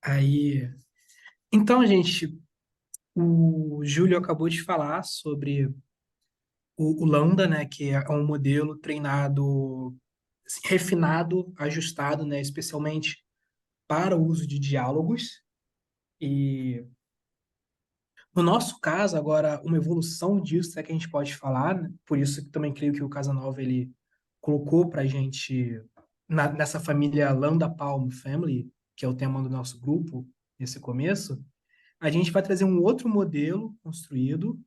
Aí, então, gente, o Júlio acabou de falar sobre o Lambda, né, que é um modelo treinado, assim, refinado, ajustado, né, especialmente para o uso de diálogos. E no nosso caso, agora, uma evolução disso é que a gente pode falar, né? Por isso que também creio que o Casanova ele colocou para a gente nessa família Lambda Palm Family, que é o tema do nosso grupo nesse começo. A gente vai trazer um outro modelo construído.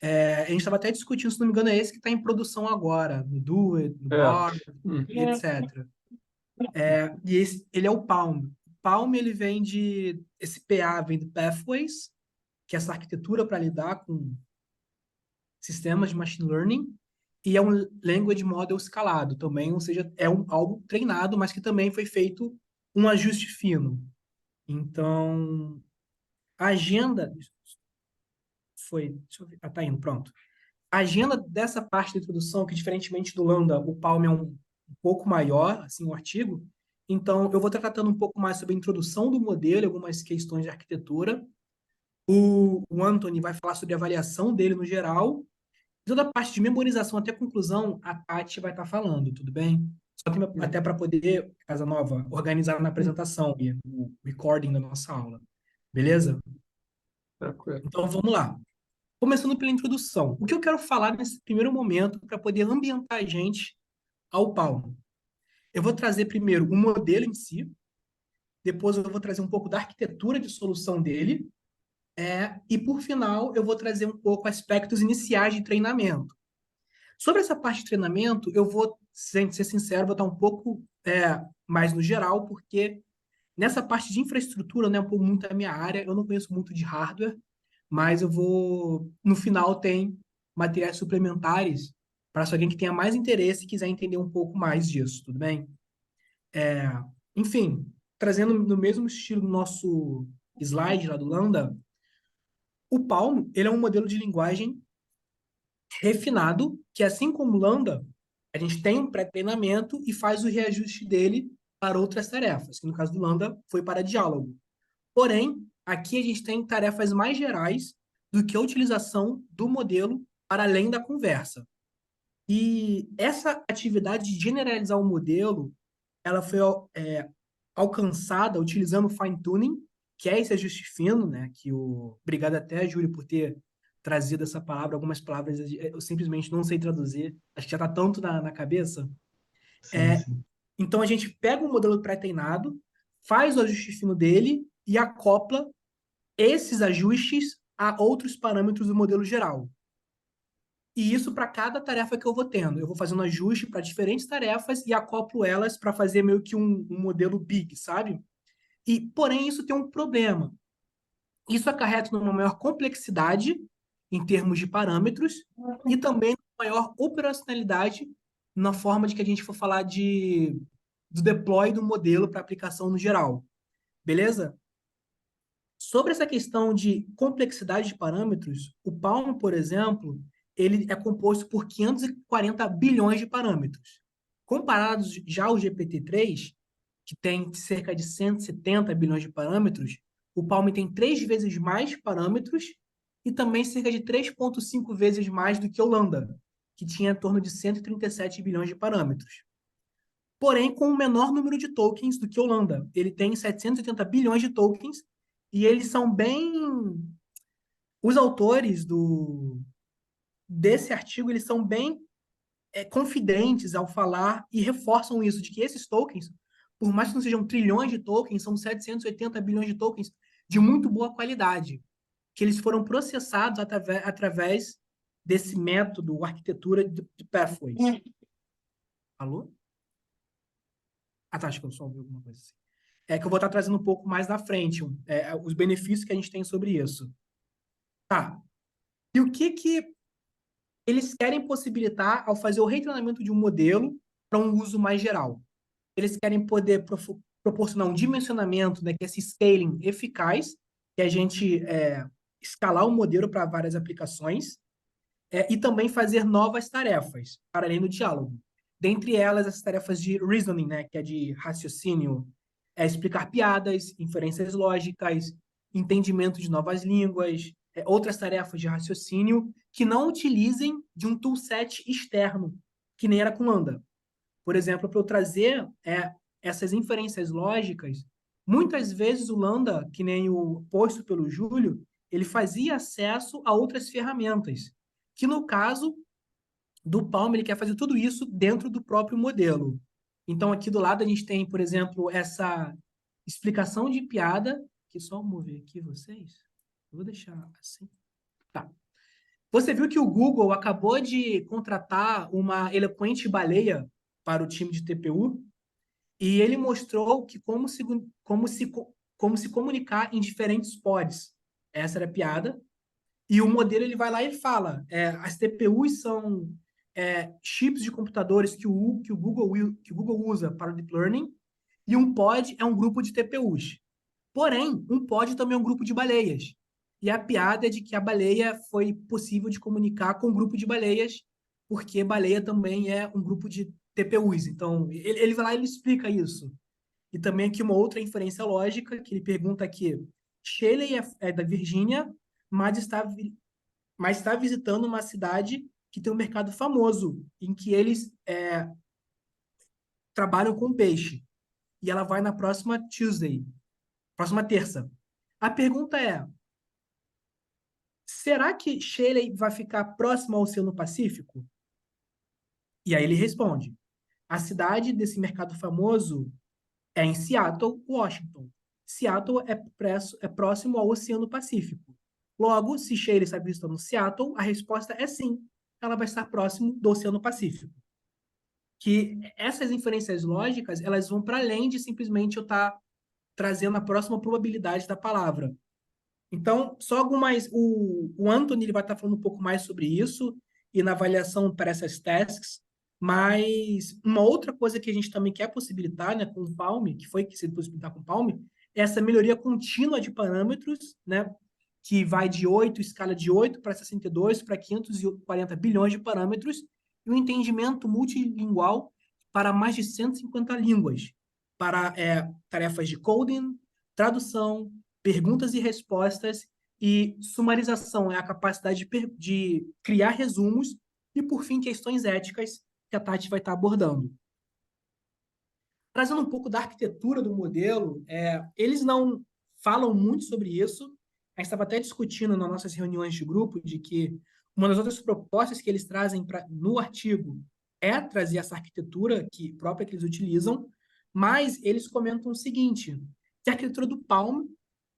A gente estava até discutindo, se não me engano, é esse que está em produção agora, no Do It, no É. Bar, e etc. E ele é o Palm. O Palm ele vem de. Esse PA vem do Pathways, que é essa arquitetura para lidar com sistemas de machine learning, e é um language model escalado também, ou seja, algo treinado, mas que também foi feito um ajuste fino. Então, a agenda foi. Deixa eu ver, tá indo, pronto. A agenda dessa parte da introdução, que diferentemente do Lambda, o Palm é um pouco maior, assim, o artigo. Então, eu vou estar tratando um pouco mais sobre a introdução do modelo, algumas questões de arquitetura. O Anthony vai falar sobre a avaliação dele no geral. Toda a parte de memorização até a conclusão, a Tati vai estar falando, tudo bem? Até para poder, Casa Nova, organizar na apresentação e no recording da nossa aula. Beleza? Tranquilo. Então, vamos lá. Começando pela introdução. O que eu quero falar nesse primeiro momento para poder ambientar a gente ao Palm? Eu vou trazer primeiro o modelo em si, depois eu vou trazer um pouco da arquitetura de solução dele, e por final eu vou trazer um pouco aspectos iniciais de treinamento. Sobre essa parte de treinamento, eu vou, sem ser sincero, vou estar um pouco mais no geral, porque nessa parte de infraestrutura, né, um muito a minha área, eu não conheço muito de hardware, mas eu vou, no final, tem materiais suplementares para se alguém que tenha mais interesse e quiser entender um pouco mais disso, tudo bem? Enfim, trazendo no mesmo estilo do nosso slide lá do Lambda, o Palm, ele é um modelo de linguagem refinado, que assim como o Lambda, a gente tem um pré-treinamento e faz o reajuste dele para outras tarefas, que no caso do Lambda foi para diálogo. Porém, aqui a gente tem tarefas mais gerais do que a utilização do modelo para além da conversa. E essa atividade de generalizar o modelo, ela foi alcançada utilizando o fine-tuning, que é esse ajuste fino, né? Que o... Obrigado até, Júlio, por ter trazido essa palavra. Algumas palavras eu simplesmente não sei traduzir. Acho que já está tanto na cabeça. Sim, É, sim. então, a gente pega o modelo pré-treinado, faz o ajuste fino dele e acopla esses ajustes a outros parâmetros do modelo geral. E isso para cada tarefa que eu vou tendo. Eu vou fazendo ajuste para diferentes tarefas e acoplo elas para fazer meio que um modelo big, sabe? E, porém, isso tem um problema. Isso acarreta numa maior complexidade em termos de parâmetros e também maior operacionalidade na forma de que a gente for falar do deploy do modelo para aplicação no geral. Beleza? Sobre essa questão de complexidade de parâmetros, o Palm, por exemplo, ele é composto por 540 bilhões de parâmetros. Comparados já ao GPT-3, que tem cerca de 170 bilhões de parâmetros, o Palm tem 3 vezes mais parâmetros e também cerca de 3,5 vezes mais do que o Lambda, que tinha em torno de 137 bilhões de parâmetros. Porém, com um menor número de tokens do que o Lambda. Ele tem 780 bilhões de tokens e eles são bem... Os autores desse artigo, eles são bem confidentes ao falar e reforçam isso, de que esses tokens, por mais que não sejam trilhões de tokens, são 780 bilhões de tokens de muito boa qualidade, que eles foram processados através desse método, arquitetura de Pathways. Alô? Ah, tá, acho que eu só ouvi alguma coisa assim. É que eu vou estar trazendo um pouco mais na frente, os benefícios que a gente tem sobre isso. Tá. E o que eles querem possibilitar ao fazer o retreinamento de um modelo para um uso mais geral? Eles querem poder proporcionar um dimensionamento, né, que é esse scaling eficaz, que a gente escalar o modelo para várias aplicações, e também fazer novas tarefas, para além do diálogo. Dentre elas, as tarefas de reasoning, né, que é de raciocínio, explicar piadas, inferências lógicas, entendimento de novas línguas, outras tarefas de raciocínio que não utilizem de um toolset externo, que nem era com Lambda. Por exemplo, para eu trazer essas inferências lógicas, muitas vezes o Lambda, que nem o posto pelo Júlio, ele fazia acesso a outras ferramentas, que no caso do Palm, ele quer fazer tudo isso dentro do próprio modelo. Então, aqui do lado, a gente tem, por exemplo, essa explicação de piada, que só mover aqui vocês. Eu vou deixar assim. Tá. Você viu que o Google acabou de contratar uma eloquente baleia para o time de TPU e ele mostrou que como se comunicar em diferentes pods. Essa era a piada. E o modelo ele vai lá e fala: as TPUs são chips de computadores que o Google usa para o Deep Learning, e um pod é um grupo de TPUs. Porém, um pod também é um grupo de baleias. E a piada é de que a baleia foi possível de comunicar com um grupo de baleias, porque baleia também é um grupo de TPUs. Então, ele vai lá e ele explica isso. E também aqui uma outra inferência lógica, que ele pergunta aqui: Shelley é da Virgínia, mas está visitando uma cidade que tem um mercado famoso, em que eles trabalham com peixe. E ela vai na próxima Tuesday, próxima terça. A pergunta é: será que Shelley vai ficar próximo ao Oceano Pacífico? E aí ele responde: a cidade desse mercado famoso é em Seattle, Washington. Seattle é próximo ao Oceano Pacífico. Logo, se Shelley está visitando Seattle, a resposta é sim, ela vai estar próximo do Oceano Pacífico. Que essas inferências lógicas, elas vão para além de simplesmente eu estar trazendo a próxima probabilidade da palavra. Então, só algumas. O Anthony ele vai estar falando um pouco mais sobre isso e na avaliação para essas tasks. Mas uma outra coisa que a gente também quer possibilitar, né, com o Palm, que foi que se possibilitar com o Palm, é essa melhoria contínua de parâmetros, né, que vai de 8, escala de 8 para 62, para 540 bilhões de parâmetros, e um entendimento multilingual para mais de 150 línguas, para tarefas de coding, tradução, perguntas e respostas, e sumarização é a capacidade de criar resumos, e, por fim, questões éticas que a Tati vai estar abordando. Trazendo um pouco da arquitetura do modelo, eles não falam muito sobre isso. A gente estava até discutindo nas nossas reuniões de grupo de que uma das outras propostas que eles trazem no artigo é trazer essa arquitetura própria que eles utilizam, mas eles comentam o seguinte, que a arquitetura do Palm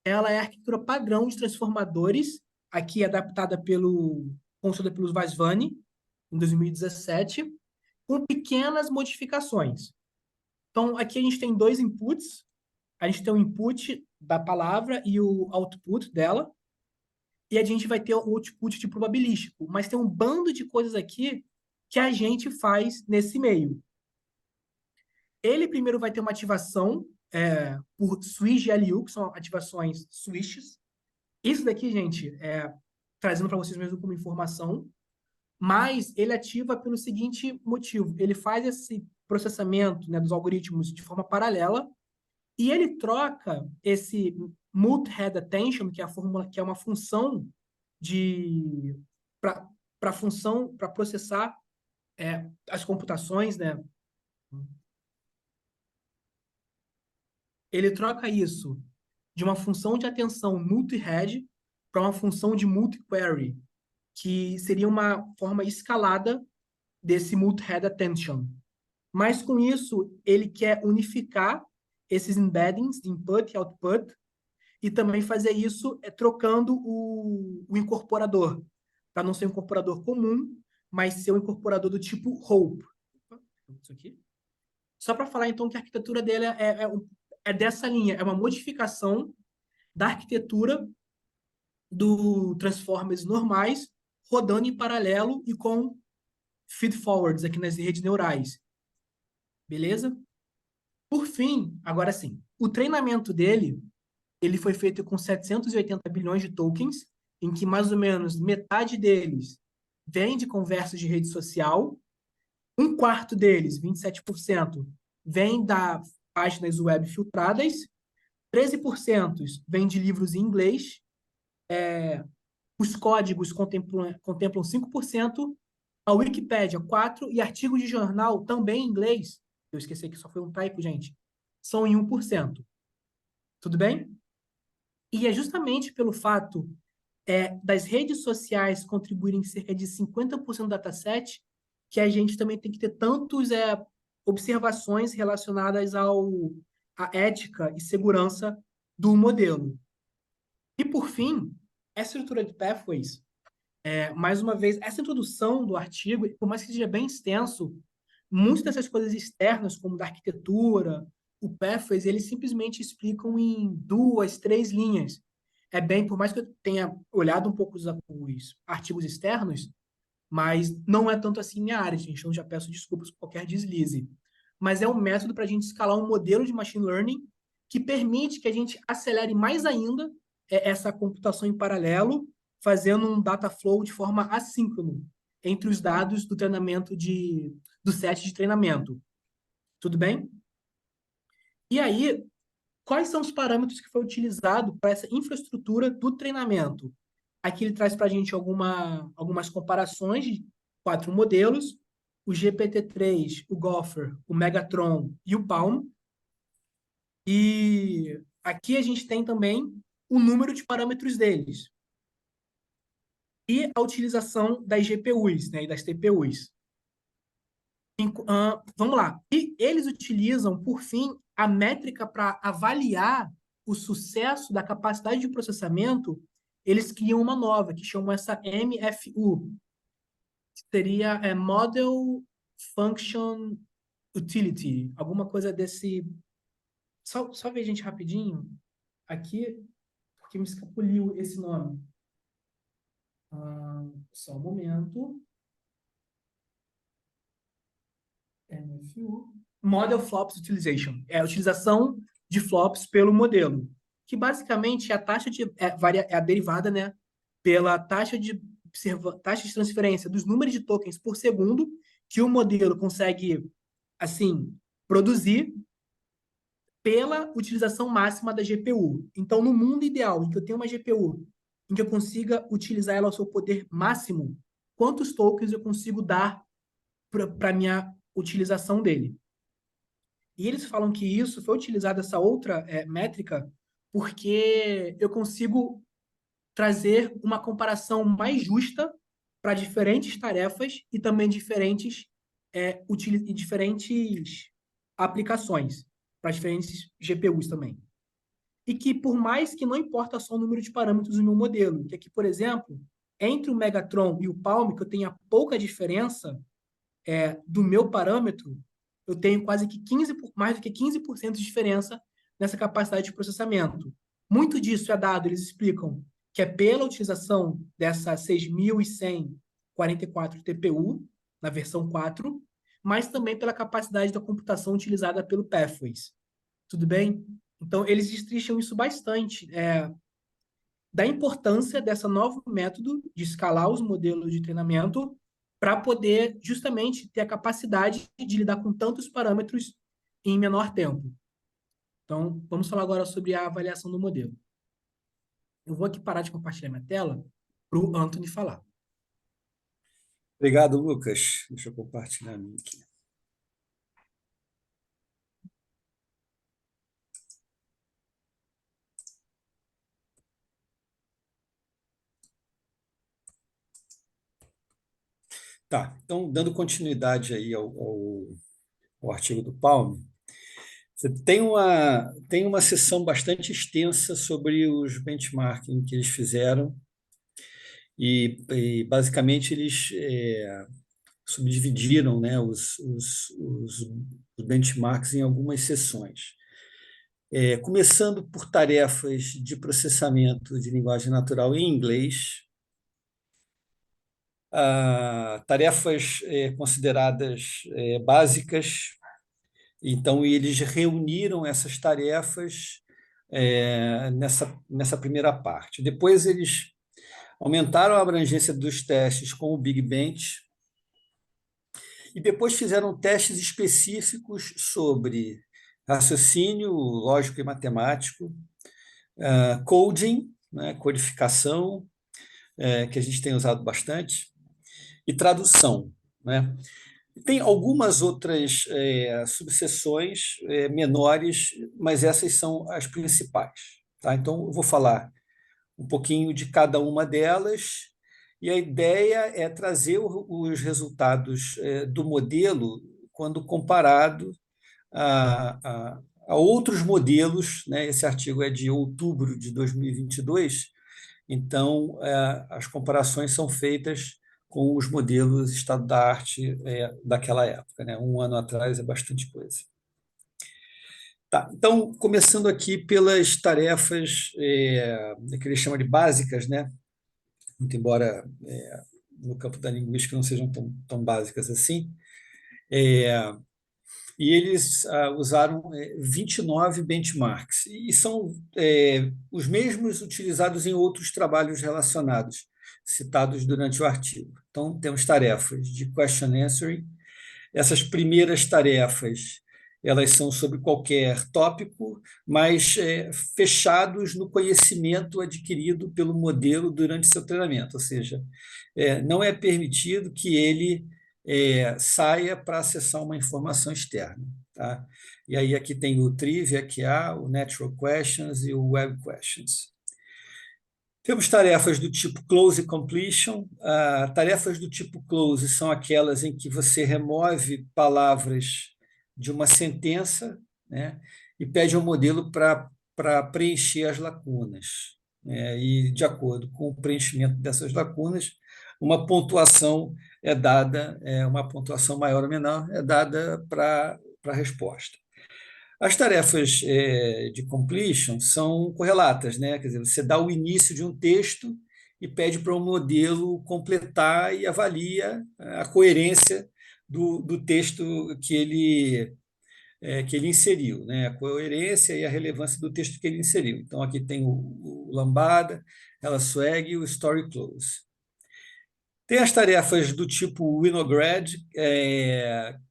ela é a arquitetura padrão de transformadores, aqui adaptada construída pelos Vasvani, em 2017, com pequenas modificações. Então, aqui a gente tem dois inputs. A gente tem o input da palavra e o output dela. E a gente vai ter o output de probabilístico. Mas tem um bando de coisas aqui que a gente faz nesse meio. Ele primeiro vai ter uma ativação por switch LU, que são ativações switches. Isso daqui, gente, trazendo para vocês mesmo como informação, mas ele ativa pelo seguinte motivo: ele faz esse processamento, né, dos algoritmos de forma paralela e ele troca esse multi-head attention, que é a fórmula, que é uma função para processar as computações, né? Ele troca isso de uma função de atenção multi-head para uma função de multi-query, que seria uma forma escalada desse multi-head attention. Mas com isso, ele quer unificar esses embeddings de input e output e também fazer isso trocando o incorporador, para não ser um incorporador comum, mas ser um incorporador do tipo Hope. Isso aqui. Só para falar, então, que a arquitetura dele é dessa linha, é uma modificação da arquitetura do Transformers normais, rodando em paralelo e com feed-forwards aqui nas redes neurais. Beleza? Por fim, agora sim, o treinamento dele, ele foi feito com 780 bilhões de tokens, em que mais ou menos metade deles vem de conversas de rede social Um quarto deles, 27%, vem da páginas web filtradas, 13% vem de livros em inglês, os códigos contemplam 5%, a Wikipédia 4% e artigos de jornal também em inglês, eu esqueci que só foi um typo, gente, são em 1%. Tudo bem? E é justamente pelo fato das redes sociais contribuírem cerca de 50% do dataset que a gente também tem que ter tantas observações relacionadas à ética e segurança do modelo. E, por fim, essa estrutura de pathways, mais uma vez, essa introdução do artigo, por mais que seja bem extenso, muitas dessas coisas externas, como da arquitetura, o pathways, eles simplesmente explicam em 2, 3 linhas. Por mais que eu tenha olhado um pouco os artigos externos, mas não é tanto assim minha área, gente. Então já peço desculpas por qualquer deslize. Mas é um método para a gente escalar um modelo de machine learning que permite que a gente acelere mais ainda essa computação em paralelo, fazendo um data flow de forma assíncrona entre os dados do treinamento do set de treinamento. Tudo bem? E aí, quais são os parâmetros que foi utilizado para essa infraestrutura do treinamento? Aqui ele traz para a gente algumas comparações de 4 modelos, o GPT-3, o Gopher, o Megatron e o Palm. E aqui a gente tem também o número de parâmetros deles e a utilização das GPUs, né, e das TPUs. Vamos lá. E eles utilizam, por fim, a métrica para avaliar o sucesso da capacidade de processamento. Eles criam uma nova, que chamam essa MFU, que seria Model Function Utility, alguma coisa desse. Só ver, gente, rapidinho, aqui, porque me escapuliu esse nome. Só um momento. MFU. Model Flops Utilization. É a utilização de flops pelo modelo, que basicamente é a taxa é a derivada, né, pela taxa de transferência dos números de tokens por segundo que o modelo consegue, assim, produzir pela utilização máxima da GPU. Então, no mundo ideal, em que eu tenho uma GPU, em que eu consiga utilizar ela ao seu poder máximo, quantos tokens eu consigo dar para a minha utilização dele? E eles falam que isso foi utilizado, essa outra métrica, porque eu consigo trazer uma comparação mais justa para diferentes tarefas e também diferentes aplicações, para diferentes GPUs também. E que, por mais que não importa só o número de parâmetros no meu modelo, que aqui, por exemplo, entre o Megatron e o Palm, que eu tenha pouca diferença do meu parâmetro, eu tenho quase que mais do que 15% de diferença nessa capacidade de processamento. Muito disso é dado, eles explicam, que é pela utilização dessa 6.144 TPU, na versão 4, mas também pela capacidade da computação utilizada pelo Pathways. Tudo bem? Então, eles destrincham isso bastante, da importância dessa novo método de escalar os modelos de treinamento para poder justamente ter a capacidade de lidar com tantos parâmetros em menor tempo. Então, vamos falar agora sobre a avaliação do modelo. Eu vou aqui parar de compartilhar minha tela para o Anthony falar. Obrigado, Lucas. Deixa eu compartilhar a minha aqui. Tá, então, dando continuidade aí ao artigo do Palme, você tem uma sessão bastante extensa sobre os benchmarking que eles fizeram e basicamente, eles subdividiram, né, os benchmarks em algumas sessões. Começando por tarefas de processamento de linguagem natural em inglês, tarefas consideradas básicas. Então, eles reuniram essas tarefas nessa primeira parte. Depois, eles aumentaram a abrangência dos testes com o Big Bench e depois fizeram testes específicos sobre raciocínio lógico e matemático, coding, né, codificação, que a gente tem usado bastante, e tradução, né? Tem algumas outras subseções menores, mas essas são as principais. Tá? Então, eu vou falar um pouquinho de cada uma delas, e a ideia é trazer os resultados do modelo quando comparado a outros modelos, né? Esse artigo é de outubro de 2022, então as comparações são feitas com os modelos estado da arte daquela época, né? Um ano atrás é bastante coisa. Tá, então, começando aqui pelas tarefas que ele chama de básicas, né? Muito embora no campo da linguística não sejam tão básicas assim. E eles usaram 29 benchmarks, e são os mesmos utilizados em outros trabalhos relacionados, citados durante o artigo. Então, temos tarefas de question answering. Essas primeiras tarefas, elas são sobre qualquer tópico, mas fechados no conhecimento adquirido pelo modelo durante seu treinamento, ou seja, não é permitido que ele saia para acessar uma informação externa. Tá? E aí aqui tem o Trivia, que há, o Natural Questions e o Web Questions. Temos tarefas do tipo close completion. Tarefas do tipo close são aquelas em que você remove palavras de uma sentença, né, e pede ao modelo para preencher as lacunas. E, de acordo com o preenchimento dessas lacunas, uma pontuação é dada, uma pontuação maior ou menor é dada para a resposta. As tarefas de completion são correlatas, né? Quer dizer, você dá o início de um texto e pede para o modelo completar e avalia a coerência do texto que ele inseriu, né? A coerência e a relevância do texto que ele inseriu. Então, aqui tem o lambada, ela swag e o story close. Tem as tarefas do tipo Winograd,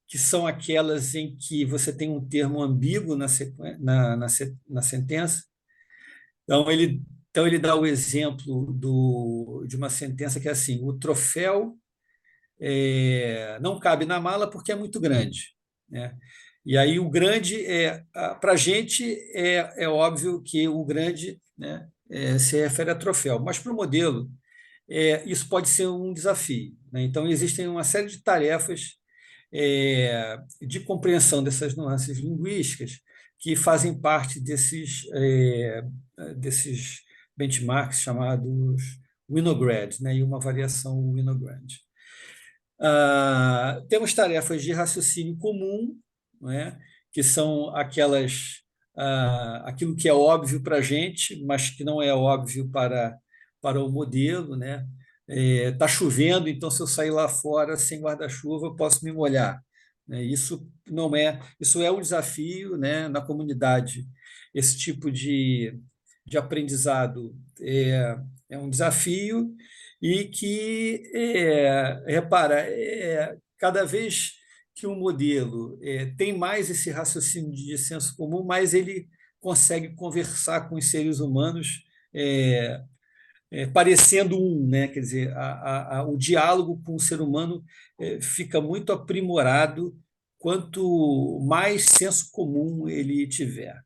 que são aquelas em que você tem um termo ambíguo na sentença. Então, ele dá o exemplo de uma sentença que é assim: o troféu não cabe na mala porque é muito grande. Né? E aí o grande, para a gente, é óbvio que o grande, né, se refere a troféu, mas para o modelo, isso pode ser um desafio. Né? Então, existem uma série de tarefas de compreensão dessas nuances linguísticas que fazem parte desses benchmarks chamados Winograd, né? E uma variação Winograd. Temos tarefas de raciocínio comum, né? Que são aquilo que é óbvio para a gente, mas que não é óbvio para o modelo, né? Está chovendo, então se eu sair lá fora sem guarda-chuva, eu posso me molhar. Né? Isso é um desafio, né, na comunidade. Esse tipo de aprendizado é um desafio e que, repara, cada vez que um modelo tem mais esse raciocínio de senso comum, mais ele consegue conversar com os seres humanos parecendo né? Quer dizer, o diálogo com o ser humano fica muito aprimorado quanto mais senso comum ele tiver.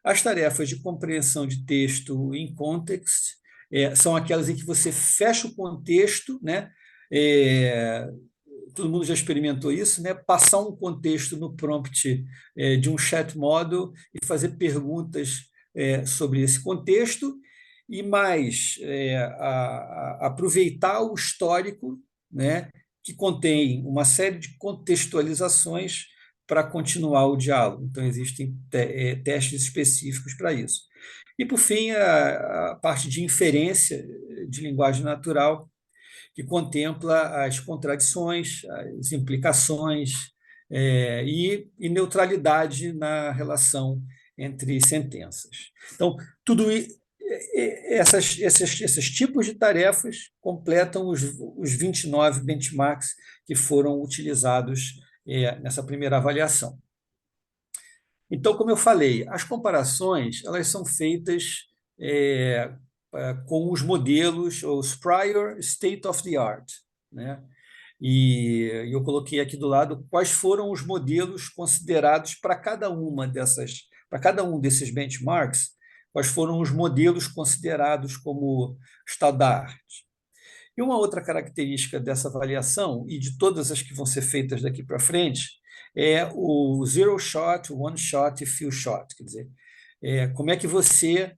As tarefas de compreensão de texto em context são aquelas em que você fecha o contexto, né? Todo mundo já experimentou isso, né? Passar um contexto no prompt de um chat model e fazer perguntas sobre esse contexto e mais aproveitar o histórico, né? Que contém uma série de contextualizações para continuar o diálogo. Então, existem testes específicos para isso. E, por fim, a parte de inferência de linguagem natural, que contempla as contradições, as implicações e neutralidade na relação entre sentenças. Então, tudo esses tipos de tarefas completam os 29 benchmarks que foram utilizados nessa primeira avaliação. Então, como eu falei, as comparações elas são feitas com os modelos, os prior state of the art, né? E eu coloquei aqui do lado quais foram os modelos considerados para cada um desses benchmarks, quais foram os modelos considerados como estado da arte. E uma outra característica dessa avaliação, e de todas as que vão ser feitas daqui para frente, é o zero shot, one shot e few shot. Quer dizer, como é que você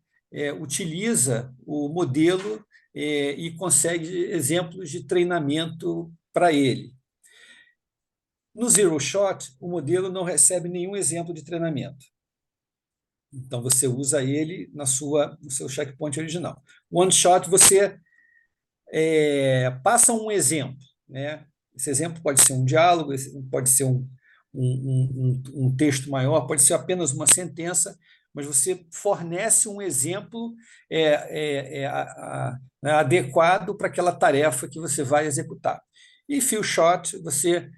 utiliza o modelo e consegue exemplos de treinamento para ele. No zero shot, o modelo não recebe nenhum exemplo de treinamento. Então, você usa ele no seu checkpoint original. One shot, você passa um exemplo, né? Esse exemplo pode ser um diálogo, pode ser um texto maior, pode ser apenas uma sentença, mas você fornece um exemplo adequado para aquela tarefa que você vai executar. E few shot, você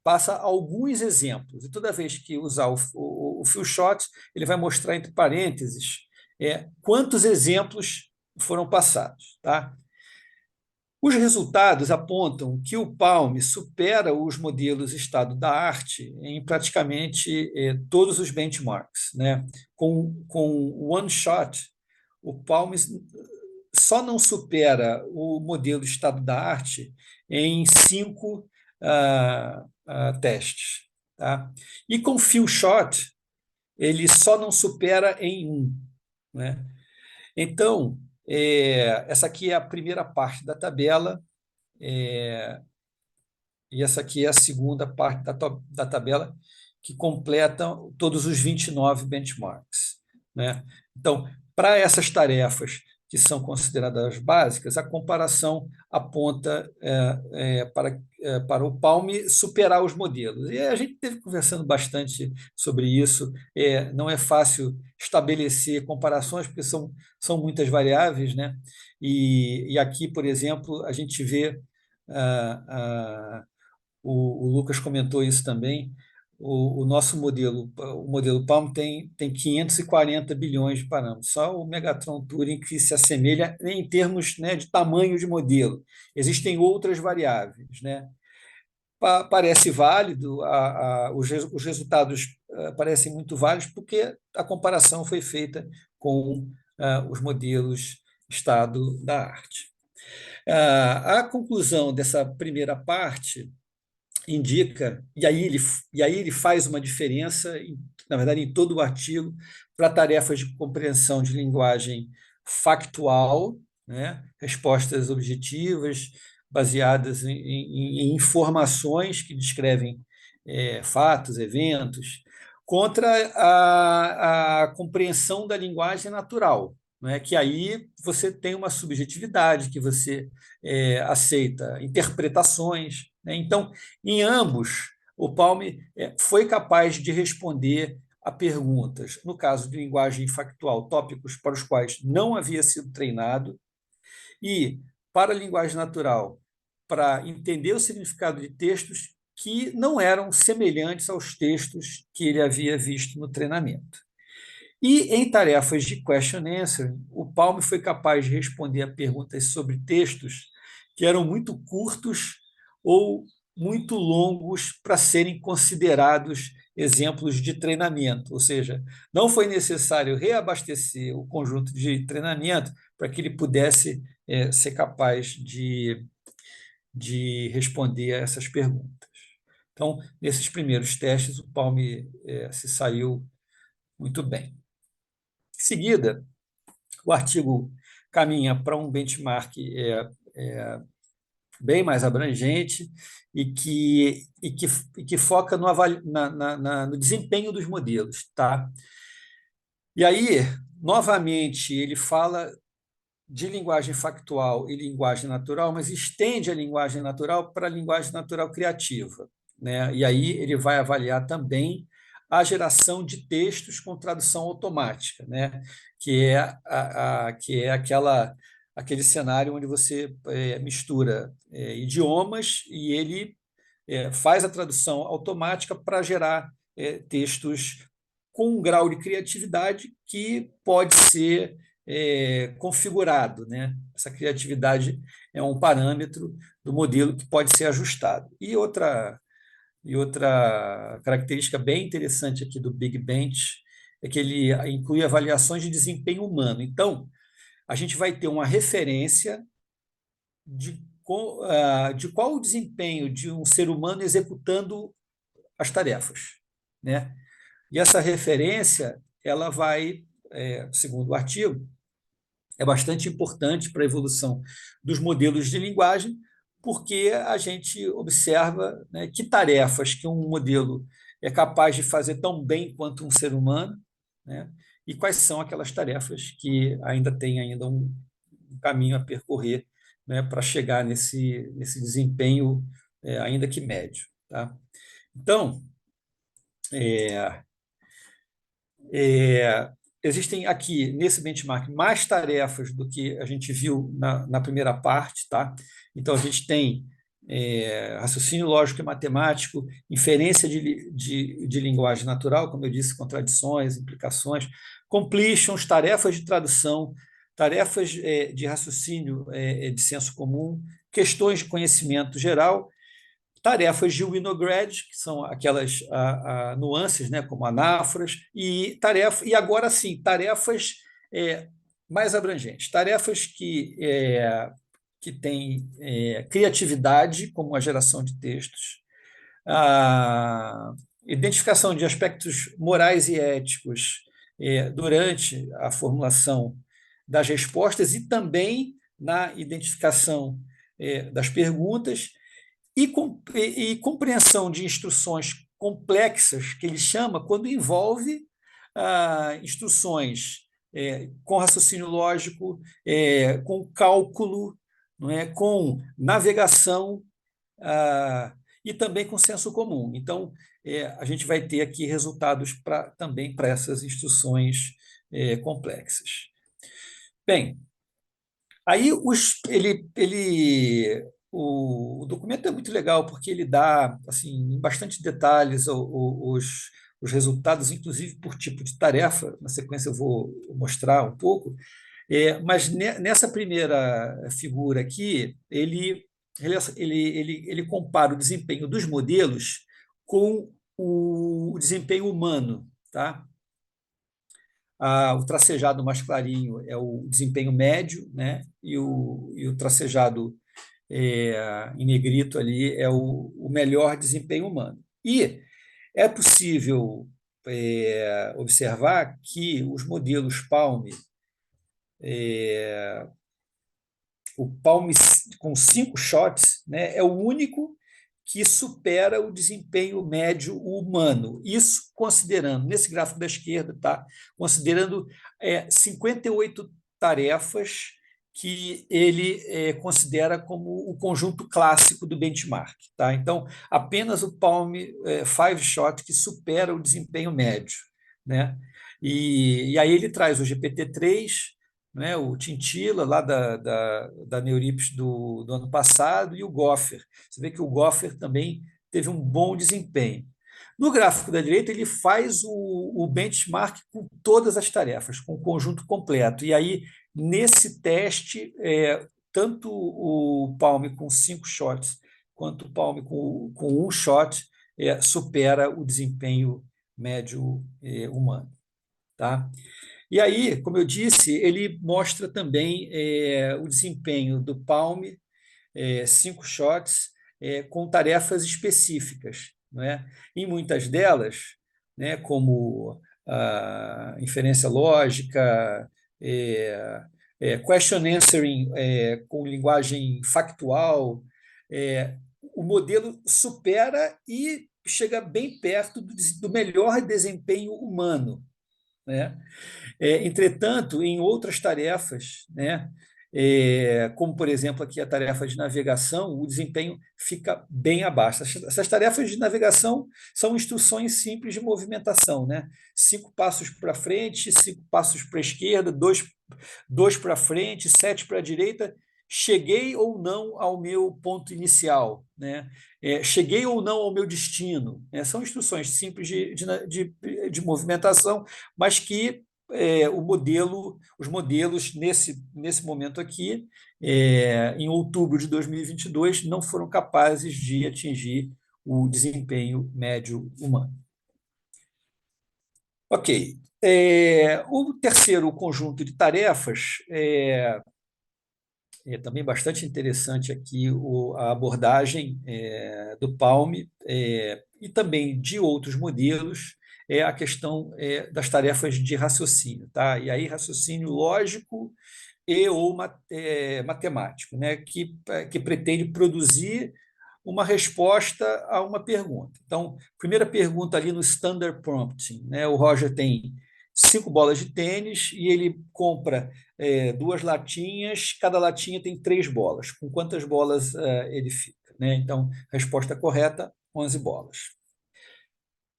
passa alguns exemplos. E toda vez que usar o few shot, ele vai mostrar entre parênteses quantos exemplos foram passados. Tá? Os resultados apontam que o Palm supera os modelos estado da arte em praticamente todos os benchmarks, né? Com o one shot, o Palm só não supera o modelo estado da arte em 5 testes. Tá? E com few shot, ele só não supera em 1. Né? Então, essa aqui é a primeira parte da tabela, e essa aqui é a segunda parte da tabela, que completa todos os 29 benchmarks. Né? Então, para essas tarefas que são consideradas básicas, a comparação aponta para o Palm superar os modelos. E a gente esteve conversando bastante sobre isso. Não é fácil estabelecer comparações, porque são muitas variáveis, né? E aqui, por exemplo, a gente vê, o Lucas comentou isso também, o nosso modelo, o modelo Palm tem 540 bilhões de parâmetros, só o Megatron Turing que se assemelha em termos, né, de tamanho de modelo. Existem outras variáveis, né? Parece válido, os resultados parecem muito válidos, porque a comparação foi feita com os modelos estado da arte. A conclusão dessa primeira parte indica, e aí ele faz uma diferença, na verdade, em todo o artigo, para tarefas de compreensão de linguagem factual, né? Respostas objetivas, baseadas em informações que descrevem fatos, eventos, contra a compreensão da linguagem natural, né? Que aí você tem uma subjetividade, que você aceita interpretações. Né? Então, em ambos, o Palm foi capaz de responder a perguntas, no caso de linguagem factual, tópicos para os quais não havia sido treinado, e para a linguagem natural, para entender o significado de textos que não eram semelhantes aos textos que ele havia visto no treinamento. E em tarefas de question answer, o Palm foi capaz de responder a perguntas sobre textos que eram muito curtos ou muito longos para serem considerados exemplos de treinamento, ou seja, não foi necessário reabastecer o conjunto de treinamento para que ele pudesse ser capaz de responder a essas perguntas. Então, nesses primeiros testes, o Palm se saiu muito bem. Em seguida, o artigo caminha para um benchmark bem mais abrangente e que foca no desempenho dos modelos. Tá? E aí, novamente, ele fala de linguagem factual e linguagem natural, mas estende a linguagem natural para a linguagem natural criativa. Né? E aí ele vai avaliar também a geração de textos com tradução automática, né? Que é, que é aquele cenário onde você mistura idiomas e ele faz a tradução automática para gerar textos com um grau de criatividade que pode ser configurado, né? Essa criatividade é um parâmetro do modelo que pode ser ajustado. E outra característica bem interessante aqui do Big Bench é que ele inclui avaliações de desempenho humano. Então, a gente vai ter uma referência de qual o desempenho de um ser humano executando as tarefas, né? E essa referência, ela vai, segundo o artigo, é bastante importante para a evolução dos modelos de linguagem, porque a gente observa, né, que tarefas que um modelo é capaz de fazer tão bem quanto um ser humano, né, e quais são aquelas tarefas que ainda têm ainda um caminho a percorrer, né, para chegar nesse desempenho, ainda que médio. Tá? Então, é, é, existem aqui, nesse benchmark, mais tarefas do que a gente viu na primeira parte. Tá? Então, a gente tem raciocínio lógico e matemático, inferência de linguagem natural, como eu disse, contradições, implicações, completions, tarefas de tradução, tarefas de raciocínio de senso comum, questões de conhecimento geral, tarefas de Winograd, que são aquelas nuances, né, como anáforas, e agora sim, tarefas mais abrangentes, tarefas que têm criatividade, como a geração de textos, a identificação de aspectos morais e éticos durante a formulação das respostas e também na identificação das perguntas e compreensão de instruções complexas, que ele chama, quando envolve instruções com raciocínio lógico, com cálculo, não é? Com navegação e também com senso comum. Então, a gente vai ter aqui resultados também para essas instruções complexas. Bem, aí o documento é muito legal porque ele dá assim, em bastante detalhes os resultados, inclusive por tipo de tarefa. Na sequência eu vou mostrar um pouco. Mas nessa primeira figura aqui, ele compara o desempenho dos modelos com o desempenho humano. Tá? O tracejado mais clarinho é o desempenho médio, né? E o tracejado em negrito ali é o melhor desempenho humano. E é possível observar que os modelos Palm, o Palm com 5 shots, né, é o único que supera o desempenho médio humano. Isso considerando, nesse gráfico da esquerda, tá? Considerando 58 tarefas que ele considera como o conjunto clássico do benchmark. Tá? Então, apenas o Palm 5 Shot que supera o desempenho médio. Né? E aí ele traz o GPT-3, né, o Tintila, lá da Neurips do ano passado, e o Gopher. Você vê que o Gopher também teve um bom desempenho. No gráfico da direita, ele faz o benchmark com todas as tarefas, com o conjunto completo. E aí, nesse teste, tanto o Palm com 5 shots quanto o Palm com 1 shot supera o desempenho médio humano. Tá? E aí, como eu disse, ele mostra também o desempenho do Palm, 5 shots, com tarefas específicas. Não é? Em muitas delas, né, como a inferência lógica, question answering com linguagem factual, o modelo supera e chega bem perto do melhor desempenho humano. Né? Entretanto, em outras tarefas, né, como, por exemplo, aqui a tarefa de navegação, o desempenho fica bem abaixo. Essas tarefas de navegação são instruções simples de movimentação, né? 5 passos para frente, 5 passos para a esquerda, 2 para frente, 7 para a direita. Cheguei ou não ao meu ponto inicial, né? Cheguei ou não ao meu destino, né? São instruções simples de movimentação, mas que os modelos, nesse momento aqui, em outubro de 2022, não foram capazes de atingir o desempenho médio humano. Ok. O terceiro conjunto de tarefas é também bastante interessante aqui a abordagem do Palm e também de outros modelos, é a questão das tarefas de raciocínio, tá? E aí raciocínio lógico e ou matemático, né? Que pretende produzir uma resposta a uma pergunta. Então, primeira pergunta ali no Standard Prompting, né? O Roger tem 5 bolas de tênis e ele compra 2 latinhas, cada latinha tem 3 bolas. Com quantas bolas ele fica, né? Então, resposta correta, 11 bolas.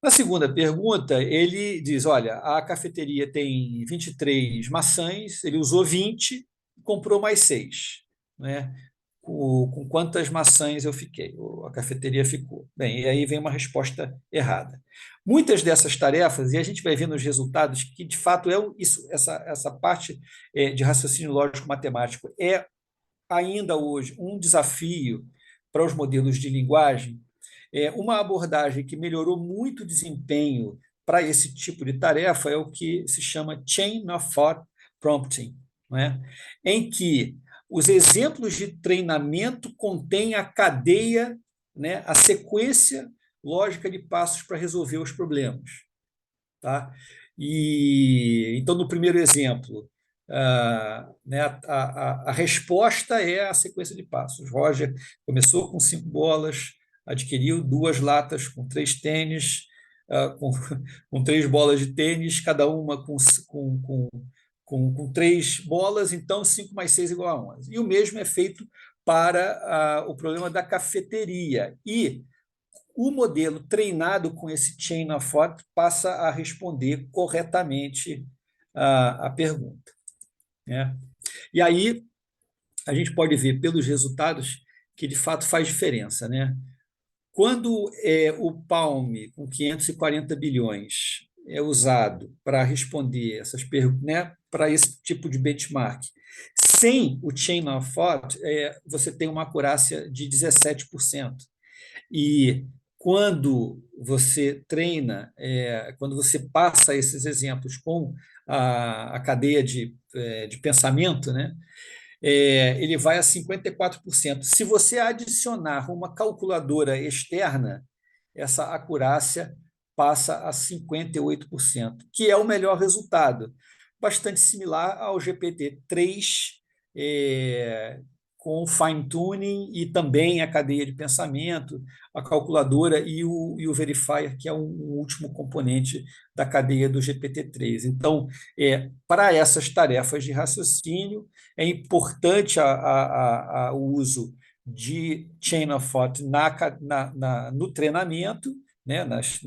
Na segunda pergunta, ele diz: olha, a cafeteria tem 23 maçãs, ele usou 20, comprou mais 6, né? Com quantas maçãs eu fiquei? A cafeteria ficou. Bem, e aí vem uma resposta errada. Muitas dessas tarefas, e a gente vai ver nos resultados, que de fato essa parte de raciocínio lógico matemático é ainda hoje um desafio para os modelos de linguagem. Uma abordagem que melhorou muito o desempenho para esse tipo de tarefa é o que se chama Chain of Thought Prompting, não é? Em que os exemplos de treinamento contêm a cadeia, né, a sequência lógica de passos para resolver os problemas. Tá? Então, no primeiro exemplo, né, a resposta é a sequência de passos. Roger começou com 5 bolas, adquiriu 2 latas com 3 tênis, com 3 bolas de tênis, cada uma com 3 bolas, então 5 mais 6 igual a 11. E o mesmo é feito para o problema da cafeteria. E o modelo treinado com esse chain of thought passa a responder corretamente a pergunta, né? E aí a gente pode ver pelos resultados que de fato faz diferença, né? Quando o Palm com 540 bilhões é usado para responder essas perguntas, né, para esse tipo de benchmark, sem o chain of thought, você tem uma acurácia de 17%. E quando você treina, quando você passa esses exemplos com a cadeia de pensamento, né, ele vai a 54%. Se você adicionar uma calculadora externa, essa acurácia passa a 58%, que é o melhor resultado, bastante similar ao GPT-3, com fine-tuning e também a cadeia de pensamento, a calculadora e o verifier, que é um último componente da cadeia do GPT-3. Então, para essas tarefas de raciocínio, é importante o uso de chain of thought no treinamento, né, nas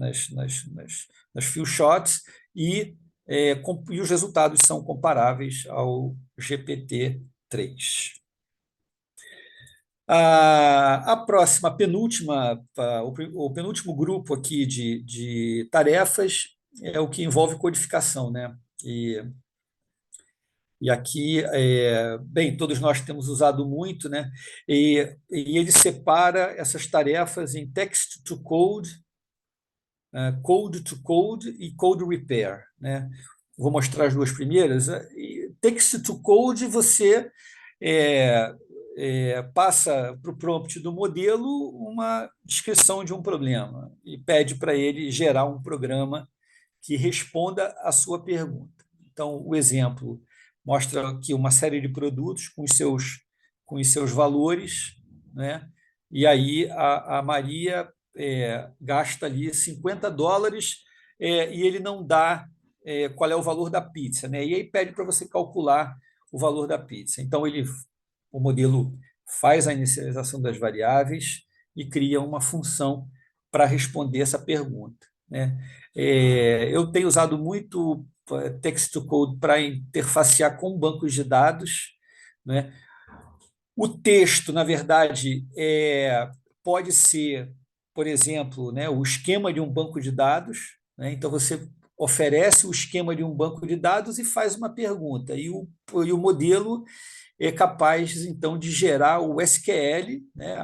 few shots, e os resultados são comparáveis ao GPT-3. A próxima, o penúltimo grupo aqui de tarefas é o que envolve codificação, né? E aqui, bem, todos nós temos usado muito, né? E ele separa essas tarefas em text to code, code to code e code repair, né? Vou mostrar as duas primeiras. Text to code, você passa para o prompt do modelo uma descrição de um problema e pede para ele gerar um programa que responda à sua pergunta. Então, o exemplo mostra aqui uma série de produtos com os seus valores, né? E aí a Maria gasta ali $50 e ele não dá qual é o valor da pizza, né? E aí pede para você calcular o valor da pizza. Então, o modelo faz a inicialização das variáveis e cria uma função para responder essa pergunta, né? Eu tenho usado muito text-to-code para interfacear com bancos de dados, né? O texto, na verdade, pode ser, por exemplo, né, o esquema de um banco de dados, né? Então, você oferece o esquema de um banco de dados e faz uma pergunta, e o modelo é capaz, então, de gerar o SQL, né,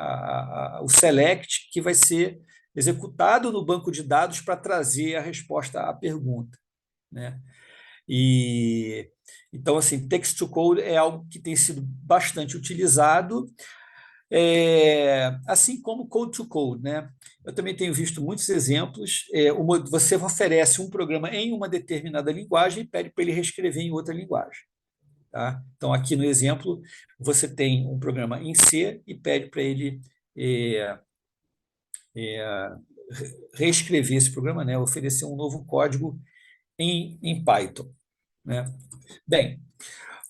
o select, que vai ser executado no banco de dados para trazer a resposta à pergunta, né? E então, assim, text to code é algo que tem sido bastante utilizado, assim como code to code, né? Eu também tenho visto muitos exemplos. Você oferece um programa em uma determinada linguagem e pede para ele reescrever em outra linguagem. Tá? Então, aqui no exemplo, você tem um programa em C e pede para ele reescrever esse programa, né? Oferecer um novo código em Python, né? Bem,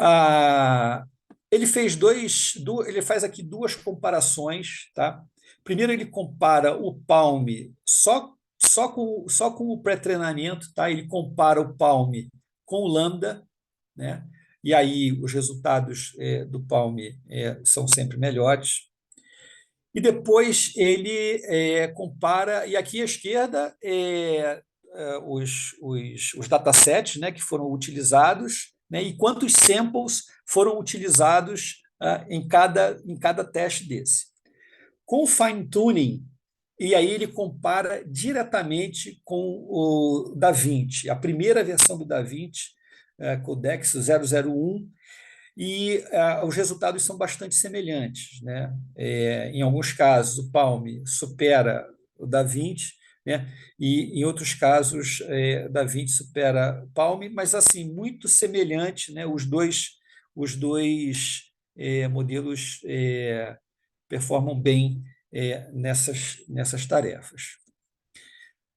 ah, ele faz aqui duas comparações, tá? Primeiro, ele compara o Palm só com o pré-treinamento, tá? Ele compara o Palm com o Lambda, né? E aí os resultados do Palm são sempre melhores. E depois ele compara, e aqui à esquerda os datasets, né, que foram utilizados, né, e quantos samples foram utilizados em cada teste desse. Com o fine-tuning, e aí ele compara diretamente com o DaVinci, a primeira versão do DaVinci, Codex 001, e os resultados são bastante semelhantes, né? Em alguns casos, o Palm supera o DaVinci, né? E em outros casos, o DaVinci supera o Palm, mas assim muito semelhante, né? Os dois modelos performam bem nessas tarefas.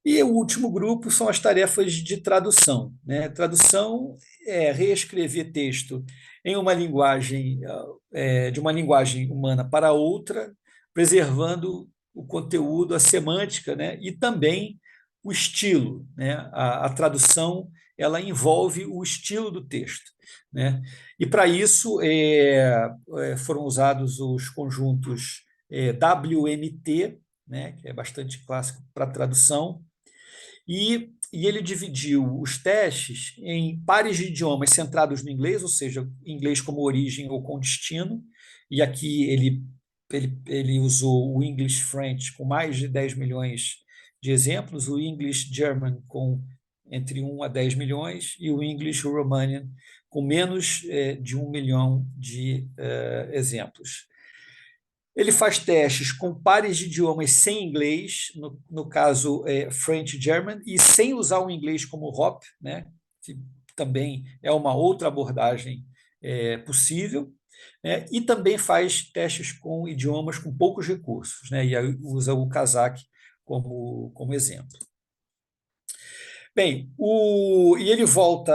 E o último grupo são as tarefas de tradução, né? Tradução é reescrever texto em uma linguagem, de uma linguagem humana para outra, preservando o conteúdo, a semântica, né? E também o estilo, né? A tradução ela envolve o estilo do texto, né? E para isso foram usados os conjuntos WMT, né? Que é bastante clássico para tradução, e ele dividiu os testes em pares de idiomas centrados no inglês, ou seja, inglês como origem ou com destino, e aqui ele usou o English French com mais de 10 milhões de exemplos, o English German com entre 1 a 10 milhões e o English Romanian com menos de 1 milhão de exemplos. Ele faz testes com pares de idiomas sem inglês, no caso French German, e sem usar o inglês como hop, né? Que também é uma outra abordagem possível, né? E também faz testes com idiomas com poucos recursos, né? E aí usa o Kazakh como exemplo. Bem, e ele volta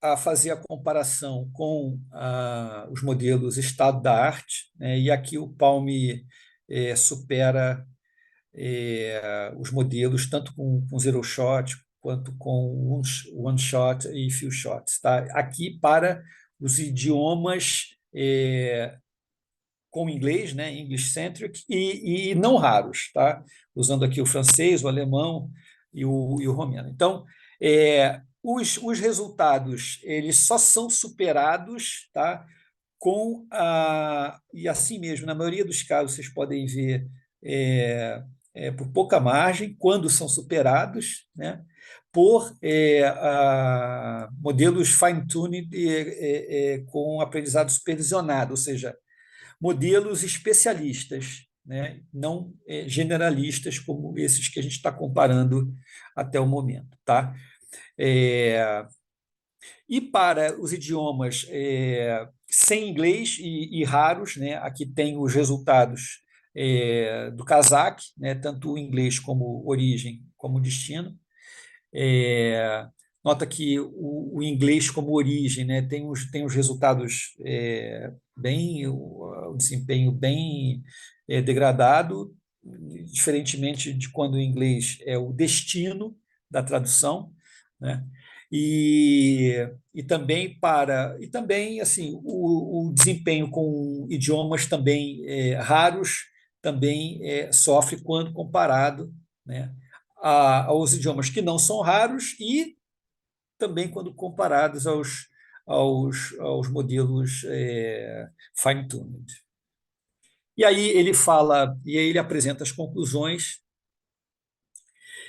a fazer a comparação com os modelos estado-da-arte, né? E aqui o Palm supera os modelos tanto com zero shot quanto com one shot e few shots, tá? Aqui para os idiomas com inglês, né? English centric e não raros, tá? Usando aqui o francês, o alemão e o romeno. Então, os resultados eles só são superados, tá? E assim mesmo, na maioria dos casos, vocês podem ver por pouca margem, quando são superados, né? Por modelos fine-tuned com aprendizado supervisionado, ou seja, modelos especialistas, né? Não generalistas como esses que a gente está comparando até o momento, tá? E para os idiomas sem inglês e raros, né? Aqui tem os resultados do Kazakh, né? Tanto o inglês como origem como destino. nota que o inglês como origem, né, tem os resultados o desempenho bem degradado, diferentemente de quando o inglês é o destino da tradução, né? E também assim o desempenho com idiomas também raros também sofre quando comparado, né, aos idiomas que não são raros e também quando comparados aos modelos fine-tuned. E aí ele apresenta as conclusões.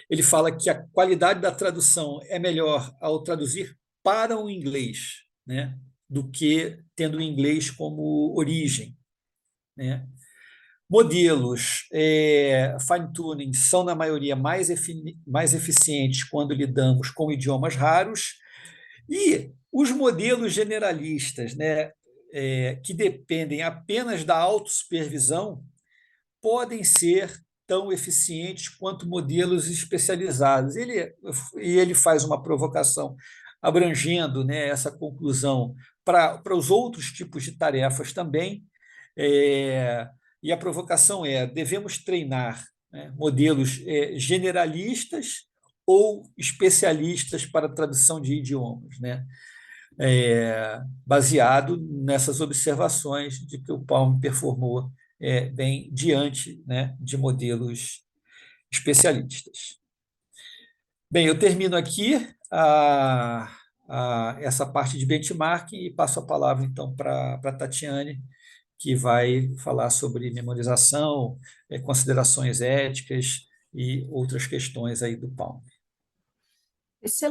Ele fala que a qualidade da tradução é melhor ao traduzir para o inglês, né, do que tendo o inglês como origem, né? Modelos fine-tuning são, na maioria, mais eficientes quando lidamos com idiomas raros, e os modelos generalistas, né, que dependem apenas da autossupervisão, podem ser tão eficientes quanto modelos especializados. Ele faz uma provocação abrangendo, né, essa conclusão para os outros tipos de tarefas também. E a provocação devemos treinar, né, modelos generalistas ou especialistas para tradução de idiomas, né? Baseado nessas observações de que o Palm performou bem diante, né, de modelos especialistas. Bem, eu termino aqui essa parte de benchmarking e passo a palavra, então, para a Tatiane, que vai falar sobre memorização, considerações éticas e outras questões aí do Palm. Excelente.